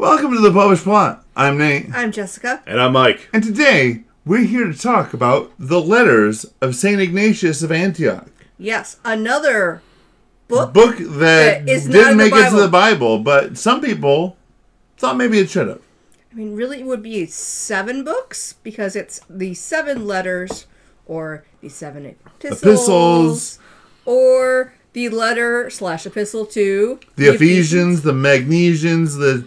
Welcome to the Popish Plot. I'm Nate. I'm Jessica. And I'm Mike. And today, we're here to talk about the letters of St. Ignatius of Antioch. Yes, another book that didn't make it to the Bible, but some people thought maybe it should have. I mean, really, it would be 7 books, because it's the 7 letters, or the 7 epistles, or the letter/epistle to the Ephesians, the Magnesians, the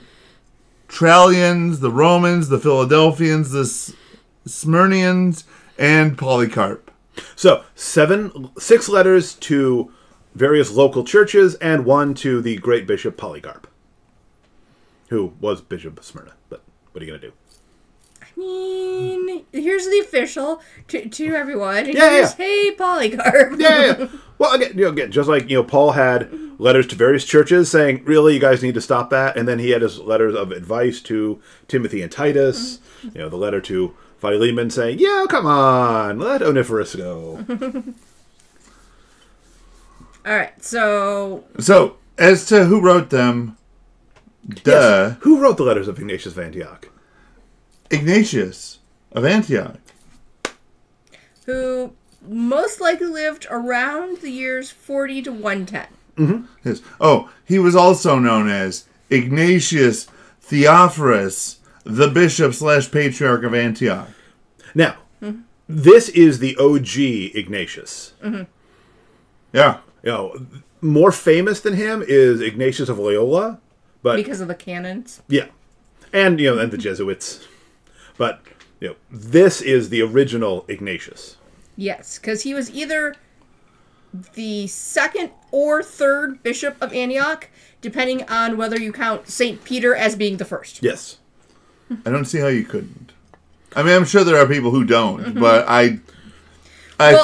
Trallians, the Romans, the Philadelpians, the Smyrnaeans, and Polycarp. So, 6 letters to various local churches, and 1 to the great Bishop Polycarp, who was Bishop of Smyrna. But what are you going to do? I mean, here's the official to everyone. Yeah. Hey, Polycarp. Yeah. Well, again, just like Paul had letters to various churches saying, "Really, you guys need to stop that," and then he had his letters of advice to Timothy and Titus. The letter to Philemon saying, "Yeah, come on, let Onesiphorus go." All right, so as to who wrote them, yes. Who wrote the letters of Ignatius of Antioch? Ignatius of Antioch, who most likely lived around the years 40 to 110. Mm-hmm. Yes. Oh, he was also known as Ignatius Theophorus, the bishop/patriarch of Antioch. Now, this is the OG Ignatius. Mm-hmm. Yeah. More famous than him is Ignatius of Loyola, but because of the canons. Yeah, and and the Jesuits. But this is the original Ignatius. Yes, because he was either the 2nd or 3rd bishop of Antioch, depending on whether you count St. Peter as being the 1st. Yes. I don't see how you couldn't. I mean, I'm sure there are people who don't, but I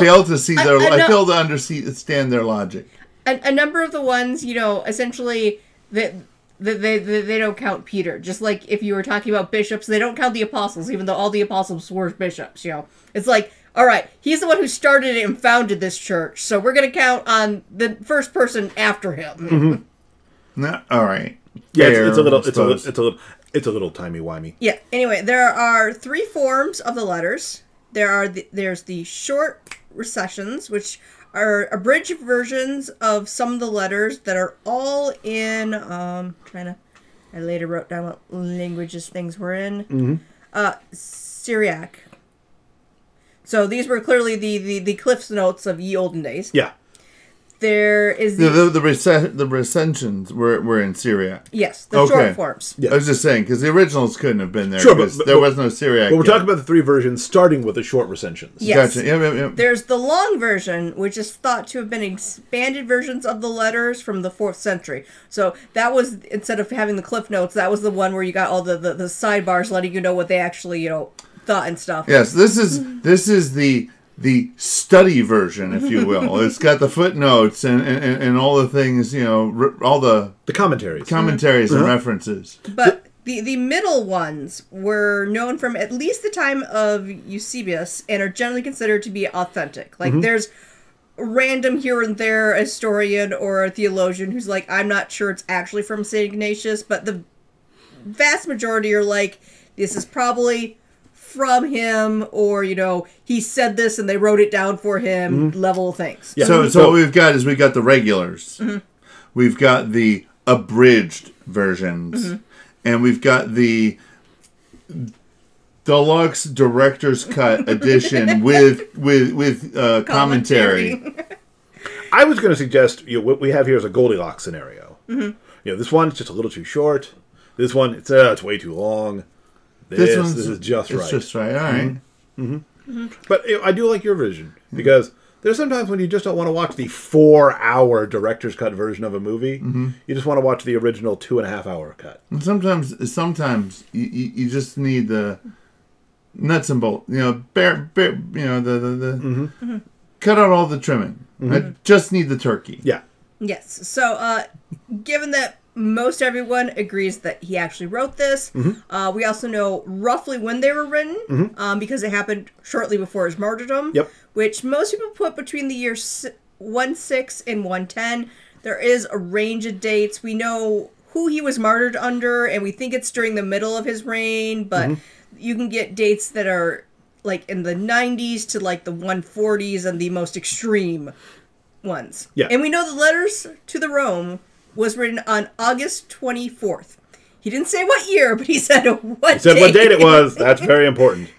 fail to see I fail to understand their logic. A number of the ones, essentially that they don't count Peter. Just like if you were talking about bishops, they don't count the apostles, even though all the apostles were bishops. It's like, all right, he's the one who started it and founded this church, so we're going to count on the first person after him. Mm-hmm. All right. Yeah, it's a little timey-wimey. Yeah. Anyway, there are 3 forms of the letters. There's the short recensions, which are abridged versions of some of the letters that are all in I later wrote down what languages things were in. Syriac. So these were clearly the Cliff's Notes of ye olden days. Yeah. There is the recensions were in Syriac. Yes, the short forms. Yeah. I was just saying, because the originals couldn't have been there. Sure, because there was no Syriac. But we're talking about the 3 versions, starting with the short recensions. Yes. Gotcha. Yep. There's the long version, which is thought to have been expanded versions of the letters from the 4th century. So that was, instead of having the Cliff Notes, that was the one where you got all the sidebars letting you know what they actually, thought and stuff. Yes, this is the study version, if you will. It's got the footnotes and all the things, all the commentaries and references. But the middle ones were known from at least the time of Eusebius and are generally considered to be authentic. Like there's random here and there a historian or a theologian who's like, I'm not sure it's actually from St. Ignatius, but the vast majority are like, this is probably from him, or he said this and they wrote it down for him, level things. Yeah. So what we've got the regulars, we've got the abridged versions, and we've got the deluxe director's cut edition with commentary. I was going to suggest what we have here is a Goldilocks scenario. This one's just a little too short. This one it's way too long. This is just right. It's just right. All right. But I do like your version, because there's sometimes when you just don't want to watch the 4-hour director's cut version of a movie. You just want to watch the original 2.5-hour cut. And sometimes you just need the nuts and bolts. Cut out all the trimming. I just need the turkey. Yeah. Yes. So, given that most everyone agrees that he actually wrote this. We also know roughly when they were written, because it happened shortly before his martyrdom, which most people put between the years 16 and 110. There is a range of dates. We know who he was martyred under, and we think it's during the middle of his reign, but you can get dates that are like in the 90s to like the 140s and the most extreme ones. Yeah. And we know the letters to the Rome was written on August 24th. He didn't say what year, but he said what date it was. That's very important.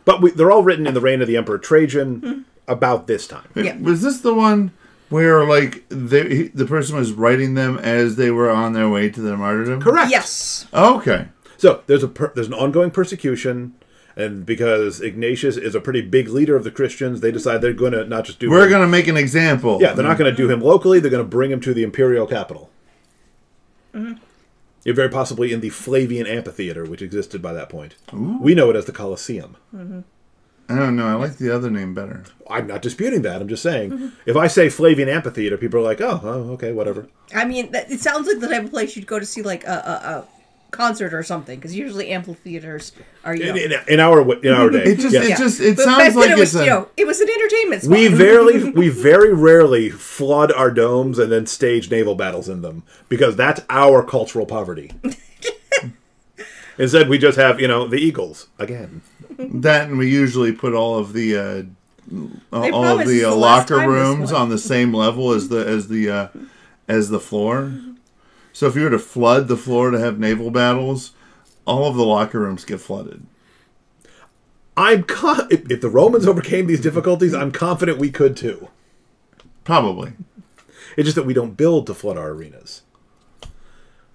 But they're all written in the reign of the Emperor Trajan about this time. Yeah. Was this the one where, like, the person was writing them as they were on their way to their martyrdom? Correct. Yes. Oh, okay. So there's an ongoing persecution, and because Ignatius is a pretty big leader of the Christians, they decide they're going to not just do. We're going to make an example. Yeah, they're not going to do him locally. They're going to bring him to the imperial capital. You're very possibly in the Flavian amphitheater, which existed by that point. Ooh. We know it as the Colosseum. I don't know. I like the other name better. I'm not disputing that. I'm just saying, if I say Flavian amphitheater, people are like, oh, okay, whatever. I mean, it sounds like the type of place you'd go to see like a concert or something, because usually amphitheaters are in our day. It but sounds like it was it was an entertainment spot. We very rarely flood our domes and then stage naval battles in them, because that's our cultural poverty. Instead, we just have the Eagles again. That, and we usually put all of the locker rooms on the same level as the floor. So if you were to flood the floor to have naval battles, all of the locker rooms get flooded. If the Romans overcame these difficulties, I'm confident we could too. Probably. It's just that we don't build to flood our arenas.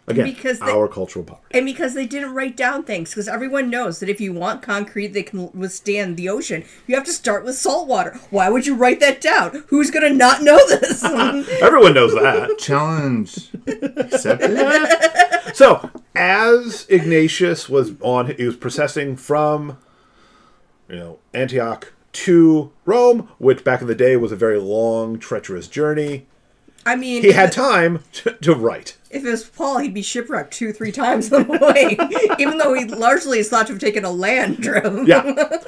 Again, our cultural poverty. And because they didn't write down things. Because everyone knows that if you want concrete that can withstand the ocean, you have to start with salt water. Why would you write that down? Who's going to not know this? Everyone knows that. Challenge accepted. So, as Ignatius was processing from Antioch to Rome, which back in the day was a very long, treacherous journey. I mean, he had time to write. If it was Paul, he'd be shipwrecked 2-3 times on the way, even though he largely is thought to have taken a land trip. Yeah.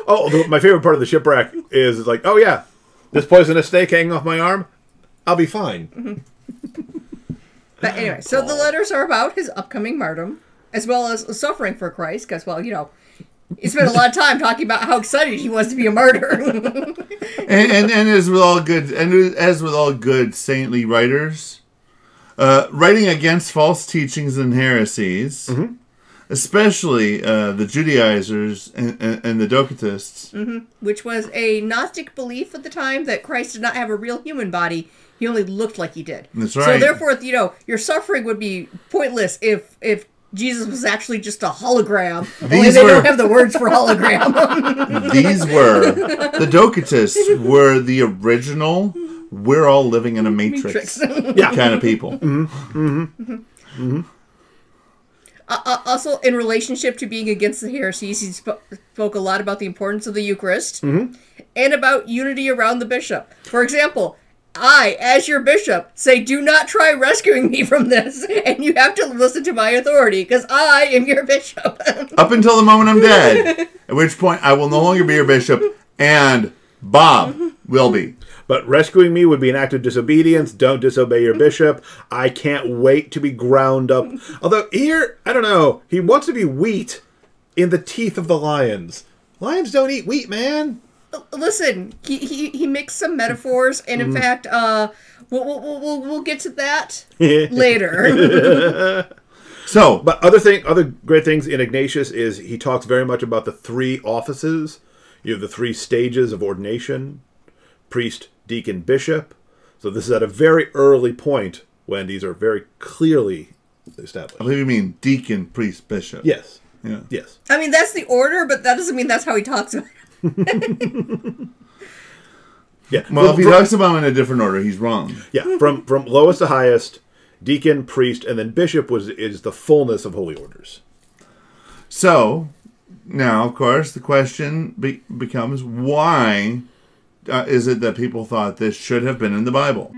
Oh, my favorite part of the shipwreck is like, oh yeah, this poisonous snake hanging off my arm, I'll be fine. But anyway, so the letters are about his upcoming martyrdom, as well as suffering for Christ, because, well, he spent a lot of time talking about how excited he was to be a martyr. and as with all good saintly writers, writing against false teachings and heresies, especially the Judaizers and the docetists, which was a Gnostic belief at the time that Christ did not have a real human body. He only looked like he did. That's right. So therefore, your suffering would be pointless if Jesus was actually just a hologram. Only they don't have the words for hologram. The docetists were the original, we're all living in a matrix. Kind of people. Also, in relationship to being against the heresies, he spoke a lot about the importance of the Eucharist and about unity around the bishop. For example, I, as your bishop, say, do not try rescuing me from this, and you have to listen to my authority, because I am your bishop. Up until the moment I'm dead, at which point I will no longer be your bishop, and Bob will be. But rescuing me would be an act of disobedience. Don't disobey your bishop. I can't wait to be ground up. Although here, I don't know, he wants to be wheat in the teeth of the lions. Lions don't eat wheat, man. Listen, he mixed some metaphors, and in fact, we'll get to that later. But other great things in Ignatius is he talks very much about the 3 offices. You have the 3 stages of ordination: priest, deacon, bishop. So this is at a very early point when these are very clearly established. I believe you mean deacon, priest, bishop. Yes. Yeah. Yes. I mean, that's the order, but that doesn't mean that's how he talks about it. Yeah. Well, if he talks about them in a different order, he's wrong. Yeah. From lowest to highest, deacon, priest, and then bishop is the fullness of holy orders. So now, of course, the question becomes, why is it that people thought this should have been in the Bible?